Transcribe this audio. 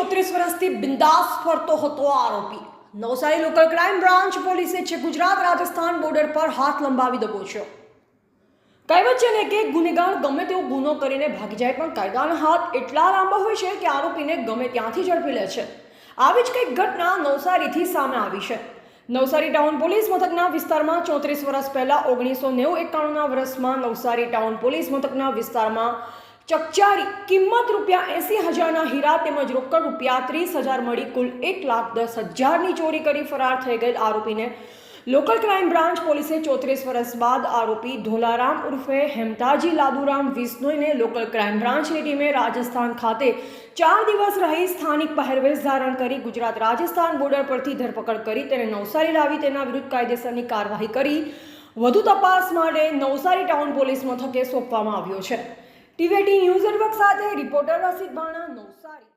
34 વર્ષથી બિંદાસ ફરતો હતો આરોપી। નવસારી લોકલ ક્રાઇમ બ્રાન્ચ પોલીસે છે ગુજરાત રાજસ્થાન બોર્ડર પર હાથ લંબાવી દબોચ્યો। કહેવત છે ને કે ગુનેગાર ગમે તેવો ગુનો કરીને ભાગી જાય પણ કાયદાના હાથ એટલા લાંબા હોય છે કે આરોપીને ગમે ત્યાંથી ઝડપી લે છે। આવી જ કંઈક ઘટના નવસારીથી સામે આવી છે। નવસારી ટાઉન પોલીસ મથકના વિસ્તારમાં 34 વર્ષ પહેલા 1991 વર્ષમાં નવસારી ટાઉન પોલીસ મથકના વિસ્તારમાં ચકચારી કિંમત ₹80,000ના હીરા તેમજ રોકડ ₹30,000 મળી કુલ 1,10,000ની ચોરી કરી ફરાર થઈ ગયેલ આરોપીને લોકલ ક્રાઇમ બ્રાન્ચ પોલીસે 34 વર્ષ બાદ આરોપી ધોલારામ ઉર્ફે હેમતાજી લાદુરામ વિશ્નોઈને લોકલ ક્રાઇમ બ્રાન્ચની ટીમે રાજસ્થાન ખાતે 4 દિવસ રહી સ્થાનિક પહેરવેશ ધારણ કરી ગુજરાત રાજસ્થાન બોર્ડર પરથી ધરપકડ કરી તેને નવસારી લાવી તેના વિરુદ્ધ કાયદેસરની કાર્યવાહી કરી વધુ તપાસ માટે નવસારી ટાઉન પોલીસ મથકે સોંપવામાં આવ્યો છે। ટીવી18 ન્યૂઝ નેટવર્ક સાથે રિપોર્ટર રસીદ બાણા, નવસારી।